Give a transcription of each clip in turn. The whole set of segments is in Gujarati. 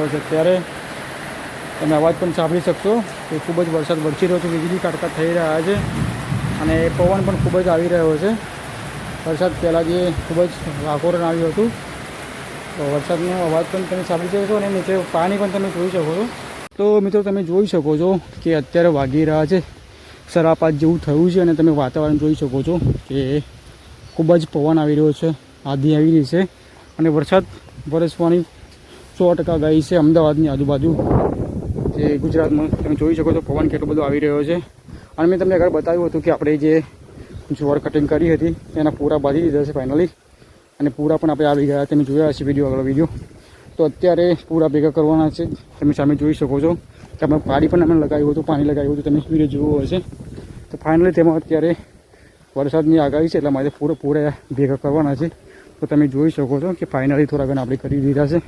રહ્યો છે અત્યારે. તમે અવાજ પણ સાંભળી શકશો કે ખૂબ જ વરસાદ વરસી રહ્યો છે, વીજળી કડકા થઈ રહ્યા છે અને પવન પણ ખૂબ જ આવી રહ્યો છે. વરસાદ પહેલાં જે ખૂબ જ વાકોરણ આવ્યું હતું, તો વરસાદનો અવાજ પણ તમે સાંભળી શકો છો અને નીચે પાણી પણ તમે જોઈ શકો છો. તો મિત્રો તમે જોઈ શકો છો કે અત્યારે વાગી રહ્યા છે 5:30 જેવું થયું છે અને તમે વાતાવરણ જોઈ શકો છો કે ખૂબ જ પવન આવી રહ્યો છે, આંધી આવી રહી છે અને વરસાદ વરસવાની 100% ગઈ છે. અમદાવાદની આજુબાજુ જે ગુજરાતમાં તમે જોઈ શકો છો પવન કેટલો બધો આવી રહ્યો છે. અને મેં તમને આગળ બતાવ્યું હતું કે આપણે જે જુવાર કટિંગ કરી હતી તેના પૂરા બાંધી દીધા છે ફાઇનલી, અને પૂરા પણ આપણે આવી ગયા. તમે જોયા હશે આગળ વિડીયો. તો અત્યારે પૂરા ભેગા કરવાના છે. તમે સામે જોઈ શકો છો કે આપણે પાણી પણ અમે લગાવ્યું હતું, પાણી લગાવ્યું હતું, તમે વિડીયો જોવો હશે. તો ફાઇનલી તેમાં અત્યારે વરસાદની આગાહી છે એટલા માટે પૂરા ભેગા કરવાના છે. તો તમે જોઈ શકો છો કે ફાઇનલી થોડા ઘણા આપણે કરી દીધા છે.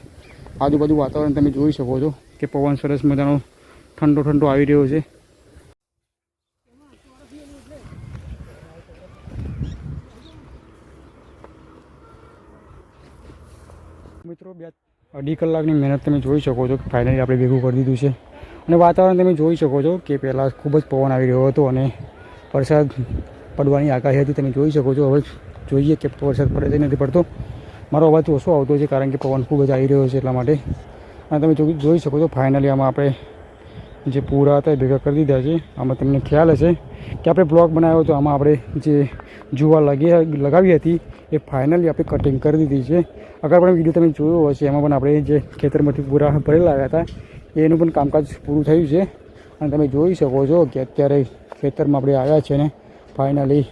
આજુબાજુ વાતાવરણ તમે જોઈ શકો છો કે પવન સરસ મજાનો ઠંડો ઠંડો આવી રહ્યો છે. મિત્રો 2.5 કલાકની મહેનત તમે જોઈ શકો છો કે ફાઇનલી આપણે ભેગું કરી દીધું છે. અને વાતાવરણ તમે જોઈ શકો છો કે પહેલાં ખૂબ જ પવન આવી રહ્યો હતો અને વરસાદ પડવાની આગાહી હતી. તમે જોઈ શકો છો. હવે જોઈએ કે વરસાદ પડે છે નથી પડતો. મારો અવાજ ઓછો આવતો છે કારણ કે પવન ખૂબ જ આવી રહ્યો છે એટલા માટે. અને તમે જોઈ શકો છો ફાઇનલી આમાં આપણે જે પૂરા હતા એ ભેગા કરી દીધા છે. આમાં તમને ખ્યાલ હશે કે આપણે બ્લોગ બનાવ્યો હતો, આમાં આપણે જે જુવાર લગાવી હતી એ ફાઇનલી આપણે કટિંગ કરી દીધી છે. આગળ પણ વિડીયો તમે જોયો હશે, એમાં પણ આપણે જે ખેતરમાંથી પૂરા ભરેલા આવ્યા હતા એનું પણ કામકાજ પૂરું થયું છે. અને તમે જોઈ શકો છો કે અત્યારે ખેતરમાં આપણે આવ્યા છે ને ફાઇનલી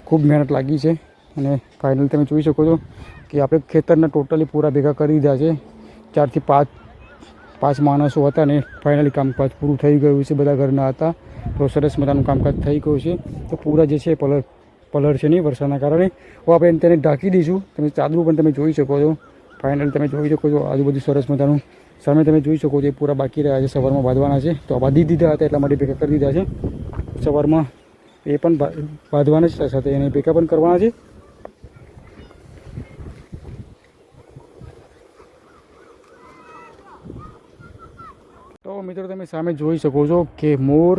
ખૂબ મહેનત લાગી છે. અને ફાઇનલી તમે જોઈ શકો છો કે આપણે ખેતરના ટોટલી પૂરા ભેગા કરી દીધા છે. 4 થી 5 માણસો હતા અને ફાઇનલી કામકાજ પૂરું થઈ ગયું છે. બધા ઘરના હતા તો સરસ મજાનું કામકાજ થઈ ગયું છે. તો પૂરા જે છે પલર છે નહીં વરસાદના કારણે, હવે આપણે તેને ઢાંકી દઈશું. તમે ચાદરું પણ તમે જોઈ શકો છો. ફાઇનલી તમે જોઈ શકો છો આજુબાજુ સરસ મજાનું. સામે તમે જોઈ શકો છો એ પૂરા બાકી રહ્યા છે, સવારમાં બાંધવાના છે. તો બાંધી દીધા હતા એટલા માટે ભેગા કરી દીધા છે. સવારમાં એ પણ બાંધવાના છે, સાથે એને ભેગા પણ કરવાના છે. તો મિત્રો તમે સામે જોઈ શકો છો કે મોર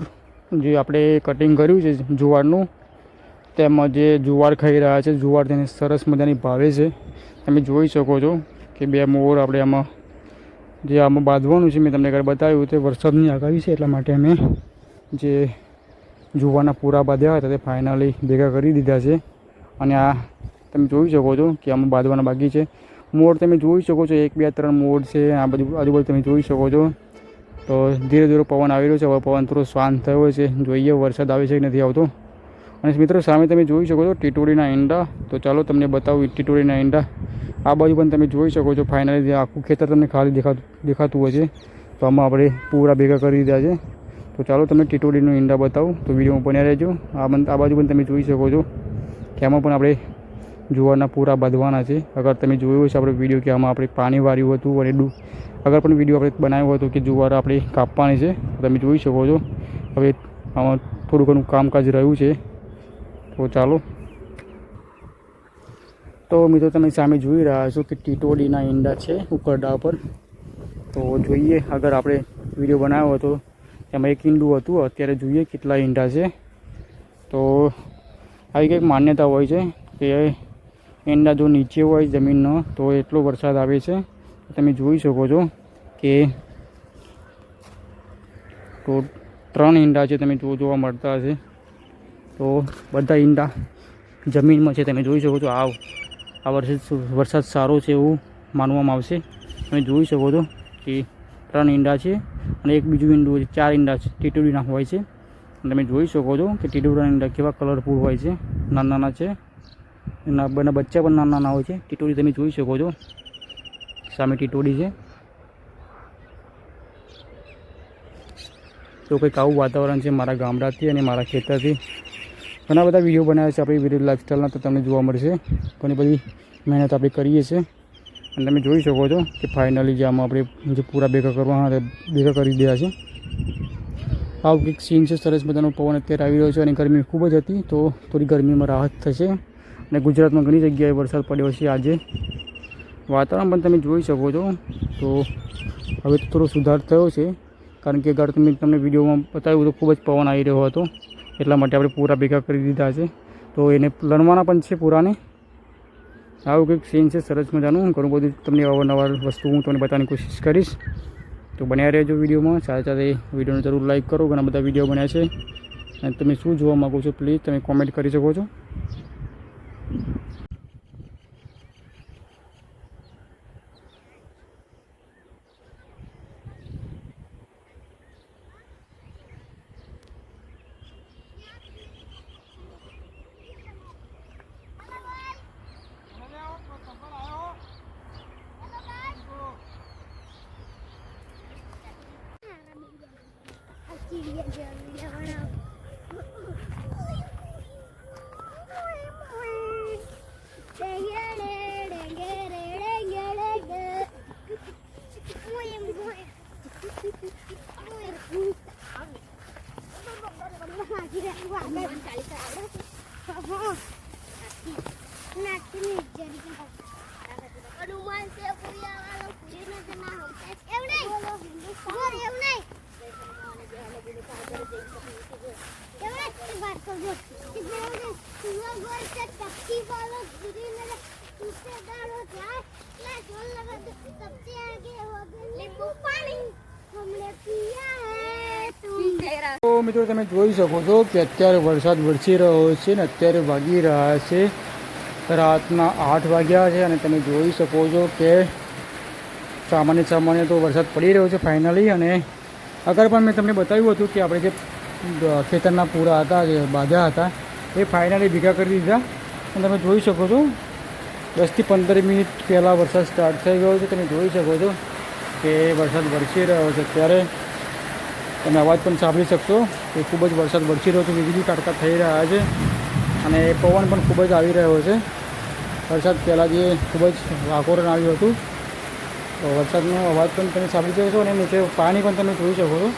જે આપણે કટિંગ કર્યું છે જુવારનું, તેમાં જે જુવાર ખાઈ રહ્યા છે. જુવાર તેને સરસ મજાની ભાવે છે. તમે જોઈ શકો છો કે 2 મોર આપણે આમાં બાંધવાનું છે. મેં તમને આગળ બતાવ્યું તે વરસાદની આગાહી છે એટલા માટે અમે જે જુવારના પૂરા બાંધ્યા હતા તે ફાઇનલી ભેગા કરી દીધા છે. અને આ તમે જોઈ શકો છો કે આમાં બાંધવાના બાકી છે. મોર તમે જોઈ શકો છો 1 2 3 મોર છે આ બધું આજુબાજુ તમે જોઈ શકો છો. તો ધીરે ધીરે પવન આવી રહ્યો છે. હવે પવન થોડો શાંત થયો છે, જોઈએ વરસાદ આવે છે કે નથી આવતો. અને મિત્રો સામે તમે જોઈ શકો છો ટીટોડીના ઈંડા. તો ચાલો તમને બતાવું ટીટોડીના ઈંડા. આ બાજુ પણ તમે જોઈ શકો છો. ફાઇનલી આખું ખેતર તમને ખાલી દેખાતું હોય છે. તો આમાં આપણે પૂરા ભેગા કરી દીધા છે. તો ચાલો તમને ટીટોડીનું ઈંડા બતાવું, તો વિડીયોમાં બન્યા રહેજો. આ બાજુ પણ તમે જોઈ શકો છો કે આમાં પણ આપણે જુવારના પૂરા બાંધવાના છે. અગર તમે જોયું હશે આપણે વિડીયો કે આમાં આપણે પાણી વાર્યું હતું અને આગળ પણ વિડીયો આપણે બનાવ્યો હતો કે જુવાર આપણે કાપવાની છે. તમે જોઈ શકો છો. હવે આમાં થોડું ઘણું કામકાજ રહ્યું છે. તો ચાલો. તો મિત્રો તમે સામે જોઈ રહ્યા છો કે ટીટોડીના ઈંડા છે ઉકરડા પર. તો જોઈએ આગળ આપણે વિડીયો બનાવ્યો હતો એમાં એક ઈંડું હતું. અત્યારે જોઈએ કેટલા ઈંડા છે. તો આવી કંઈક માન્યતા હોય છે કે ઈંડા જો નીચે હોય જમીનનો તો એટલો વરસાદ આવે છે. તમે જોઈ શકો છો કે તો 3 ઈંડા છે તમે જોવા મળતા હશે. તો બધા ઈંડા જમીનમાં છે. તમે જોઈ શકો છો. આ વરસાદ સારો છે એવું માનવામાં આવશે. તમે જોઈ શકો છો કે 3 ઈંડા છે અને એક બીજું ઈંડું છે. 4 ઈંડા ટીટોડીના હોય છે. તમે જોઈ શકો છો કે ટીટોડીના ઈંડા કેવા કલરફુલ હોય છે, નાના નાના છે. એના બંને બચ્ચા પણ નાના નાના હોય છે. ટીટોડી તમે જોઈ શકો છો. સામે ટીટોડી છે. તો કંઈક આવું વાતાવરણ છે મારા ગામડાથી અને મારા ખેતરથી. ઘણા બધા વિડીયો બનાવ્યા છે આપણી વિડીયો લાઈફસ્ટાઈલના, તો તમને જોવા મળશે. ઘણી બધી મહેનત આપણે કરીએ છીએ. અને તમે જોઈ શકો છો કે ફાઇનલી જે આમાં આપણે જે પૂરા ભેગા કરવાના ભેગા કરી દીધા છે. આવું કંઈક સીન છે. સરસ મજાનો પવન અત્યારે આવી રહ્યો છે અને ગરમી ખૂબ જ હતી. તો થોડી ગરમીમાં રાહત થશે. અને ગુજરાતમાં ઘણી જગ્યાએ વરસાદ પડ્યો છે આજે. વાતાવરણ પણ તમે જોઈ શકો છો. તો હવે તો થોડો સુધાર થયો છે, કારણ કે આગળ તમને વિડીયોમાં બતાવ્યું તો ખૂબ જ પવન આવી રહ્યો હતો, એટલા માટે આપણે પૂરા ભેગા કરી દીધા છે. તો એને લણવાના પણ છે પૂરાને. આવું કંઈક સીન છે સરસ મજાનું. ઘણું બધું તમને અવારનવાર વસ્તુ હું તમને બતાવવાની કોશિશ કરીશ. તો બન્યા રહેજો વિડીયોમાં. સાથે સાથે વિડીયોને જરૂર લાઈક કરો. ઘણા બધા વિડીયો બન્યા છે અને તમે શું જોવા માગો છો પ્લીઝ તમે કોમેન્ટ કરી શકો છો. તો મિત્રો તમે જોઈ શકો છો કે અત્યારે વરસાદ વરસી રહ્યો છે ને અત્યારે વાગી રહ્યા છે રાતના 8 વાગ્યા છે અને તમે જોઈ શકો છો કે સામાન્ય તો વરસાદ પડી રહ્યો છે ફાઇનલી. અને આગળ પણ મેં તમને બતાવ્યું હતું કે આપણે જે ખેતરના પૂરા હતા જે બાંધ્યા હતા એ ફાઇનલી ભેગા કરી દીધા. અને તમે જોઈ શકો છો 10 થી 15 મિનિટ પહેલાં વરસાદ સ્ટાર્ટ થઈ ગયો છે. તમે જોઈ શકો છો કે વરસાદ વરસી રહ્યો છે. અત્યારે તમે અવાજ પણ સાંભળી શકશો કે ખૂબ જ વરસાદ વરસી રહ્યો છે, વીજળી કાટકા થઈ રહ્યા છે અને પવન પણ ખૂબ જ આવી રહ્યો છે. વરસાદ પહેલાં જે ખૂબ જ વાકોરણ આવ્યું હતું તો વરસાદનો અવાજ પણ તમે સાંભળી શકો છો અને નીચે પાણી પણ તમે જોઈ શકો છો.